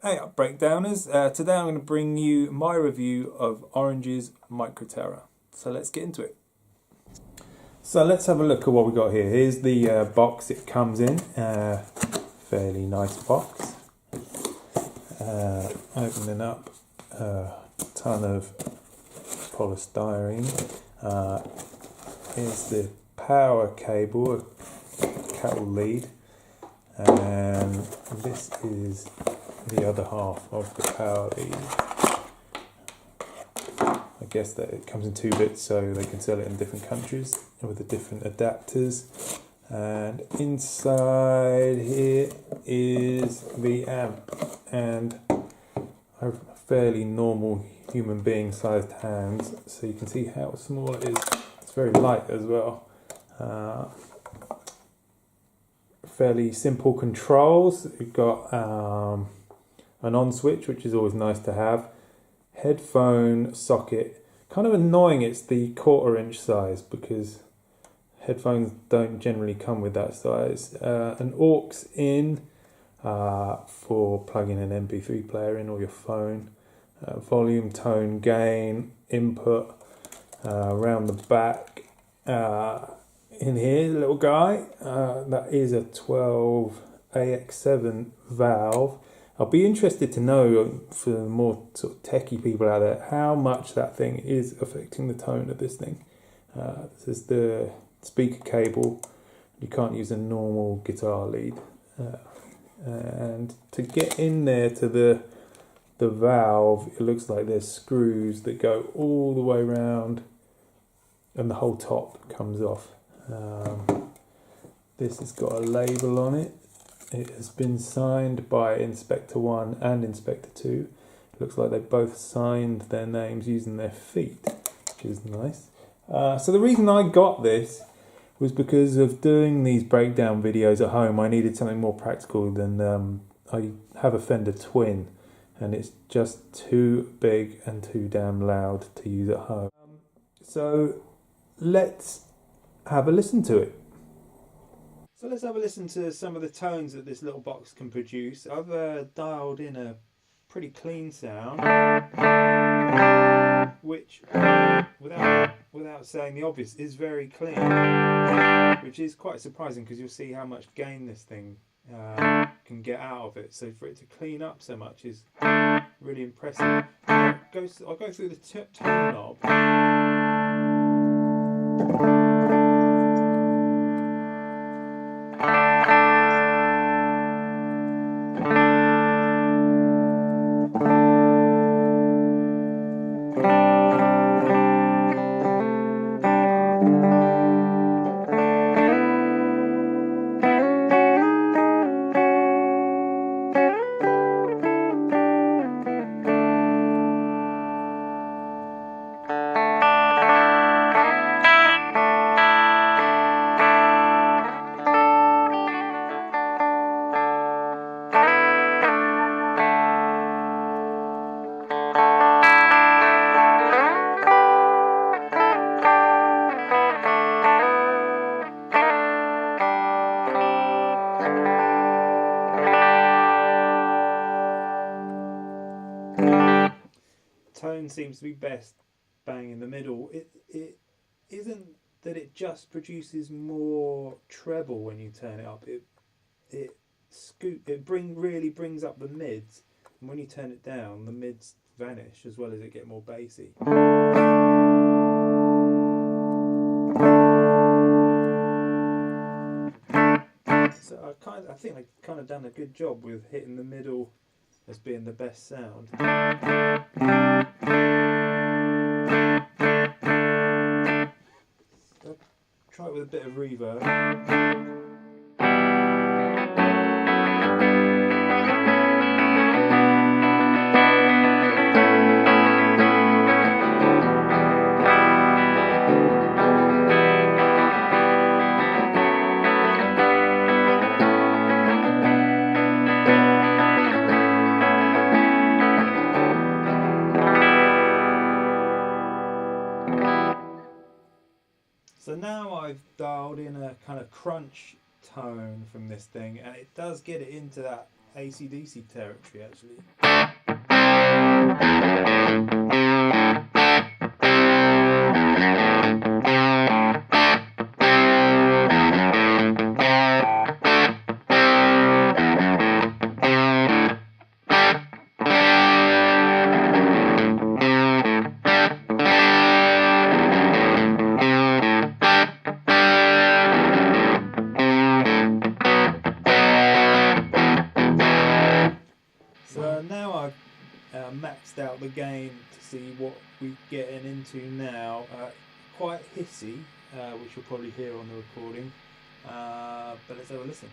Hey up breakdowners, today I'm going to bring you my review of Orange's Micro Terror. So let's get into it. So let's have a look at what we got here. Here's the box it comes in, fairly nice box. Opening up a ton of polystyrene. Here's the power cable, a cattle lead, and this is the other half of the power lead. I guess that it comes in 2 bits so they can sell it in different countries with the different adapters. And inside here is the amp, and I have fairly normal human being sized hands, so you can see how small it is. It's very light as well. Fairly simple controls. We've got an on switch, which is always nice to have. Headphone socket. Kind of annoying it's the 1/4 inch size because headphones don't generally come with that size. An aux in for plugging an MP3 player in or your phone. Volume, tone, gain, input. Around the back. In here, little guy. That is a 12AX7 valve. I'll be interested to know, for the more sort of techie people out there, how much that thing is affecting the tone of this thing. This is the speaker cable. You can't use a normal guitar lead. And to get in there to the valve, it looks like there's screws that go all the way around and the whole top comes off. This has got a label on it. It has been signed by Inspector 1 and Inspector 2. It looks like they both signed their names using their feet, which is nice. So the reason I got this was because of doing these breakdown videos at home. I needed something more practical than I have a Fender Twin, and it's just too big and too damn loud to use at home. So let's have a listen to it. So let's have a listen to some of the tones that this little box can produce. I've dialed in a pretty clean sound, which, without saying the obvious, is very clean, which is quite surprising because you'll see how much gain this thing can get out of it. So for it to clean up so much is really impressive. I'll go through the tone knob. Tone seems to be best bang in the middle. It isn't that it just produces more treble when you turn it up. It really brings up the mids, and when you turn it down, the mids vanish as well as it get more bassy. So I think I've kind of done a good job with hitting the middle as being the best sound. Try it with a bit of reverb. So now I've dialed in a kind of crunch tone from this thing, and it does get it into that AC/DC territory actually. So now I've maxed out the gain to see what we're getting into now. Quite hissy, which you'll probably hear on the recording, but let's have a listen.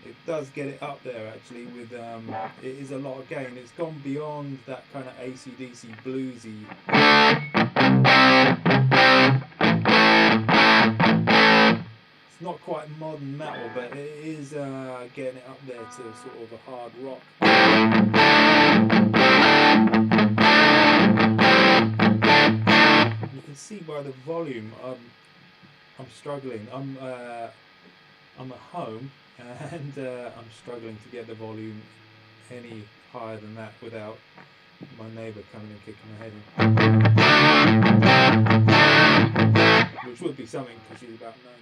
It does get it up there actually with, it is a lot of gain. It's gone beyond that kind of AC/DC bluesy. It's not quite modern metal, but it is getting it up there to sort of a hard rock. You can see by the volume, I'm struggling. I'm at home and I'm struggling to get the volume any higher than that without my neighbour coming and kicking my head in. Which would be something because she's about 90.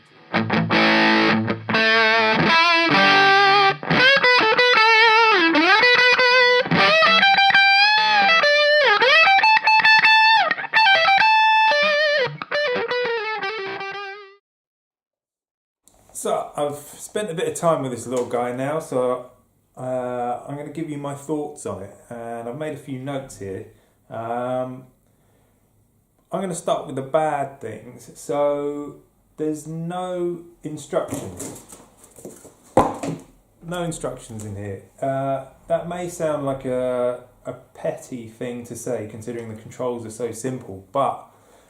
So I've spent a bit of time with this little guy now, so I'm going to give you my thoughts on it, and I've made a few notes here. I'm going to start with the bad things. So there's no instructions. No instructions in here. That may sound like a petty thing to say, considering the controls are so simple, but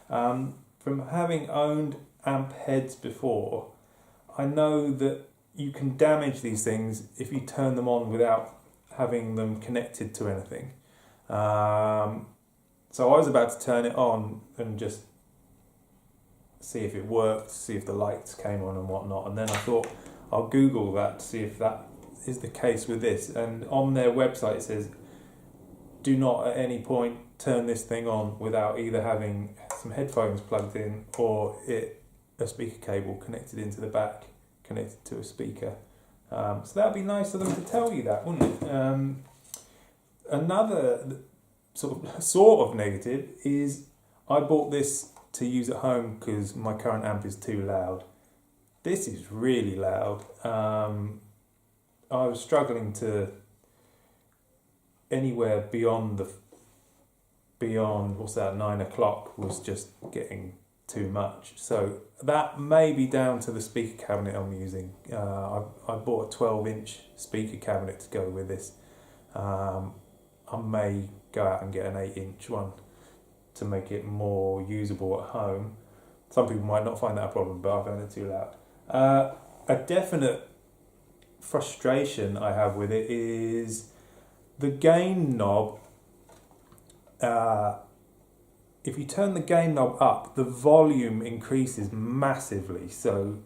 from having owned amp heads before, I know that you can damage these things if you turn them on without having them connected to anything. So I was about to turn it on and just see if it worked, see if the lights came on and whatnot, and then I thought I'll Google that to see if that is the case with this. And on their website it says, do not at any point turn this thing on without either having some headphones plugged in or a speaker cable connected into the back, connected to a speaker. So that would be nice of them to tell you that, wouldn't it? Another sort of negative is I bought this to use at home because my current amp is too loud. This is really loud. I was struggling to anywhere beyond what's that, 9 o'clock was just getting too much. So that may be down to the speaker cabinet I'm using. I bought a 12-inch speaker cabinet to go with this. I may go out and get an 8-inch one to make it more usable at home. Some people might not find that a problem, but I found it too loud. A definite frustration I have with it is the gain knob. If you turn the gain knob up, the volume increases massively. So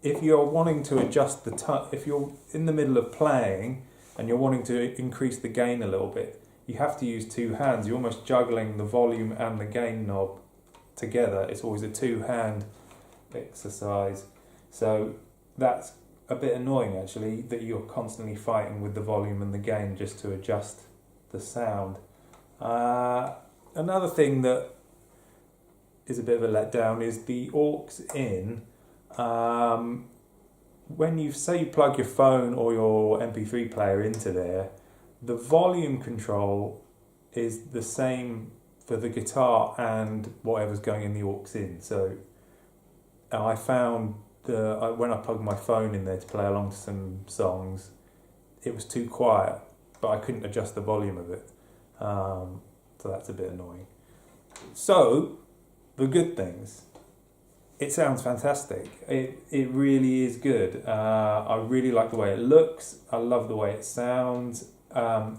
if you're wanting to adjust if you're in the middle of playing and you're wanting to increase the gain a little bit, you have to use two hands. You're almost juggling the volume and the gain knob together. It's always a two-hand exercise. So that's a bit annoying actually, that you're constantly fighting with the volume and the gain just to adjust the sound. Another thing that is a bit of a letdown is the aux in. When you plug your phone or your MP3 player into there, the volume control is the same for the guitar and whatever's going in the aux in. So I found when I plugged my phone in there to play along to some songs, it was too quiet, but I couldn't adjust the volume of it. So that's a bit annoying. So, the good things. It sounds fantastic. It really is good. I really like the way it looks. I love the way it sounds.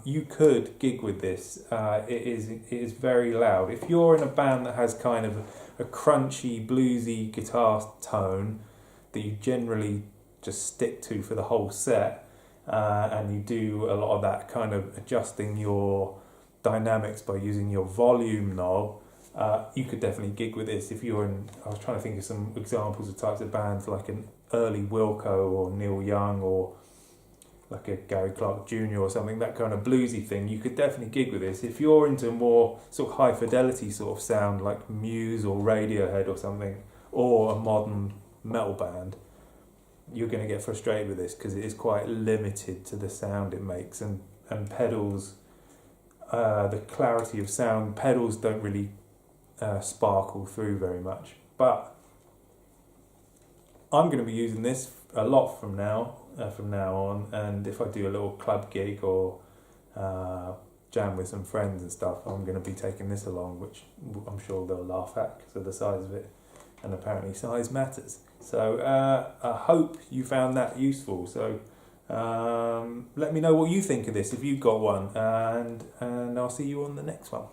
you could gig with this. It is very loud. If you're in a band that has kind of a crunchy, bluesy guitar tone that you generally just stick to for the whole set, and you do a lot of that kind of adjusting your dynamics by using your volume knob, you could definitely gig with this. If you're in, I was trying to think of some examples of types of bands like an early Wilco or Neil Young or like a Gary Clark Jr. or something, that kind of bluesy thing, you could definitely gig with this. If you're into more sort of high fidelity sort of sound like Muse or Radiohead or something, or a modern metal band, you're going to get frustrated with this because it is quite limited to the sound it makes, and pedals, the clarity of sound, pedals don't really sparkle through very much. But I'm going to be using this a lot from now on, and if I do a little club gig or jam with some friends and stuff, I'm going to be taking this along, which I'm sure they'll laugh at because of the size of it, and apparently size matters. So I hope you found that useful. So let me know what you think of this if you've got one, and I'll see you on the next one.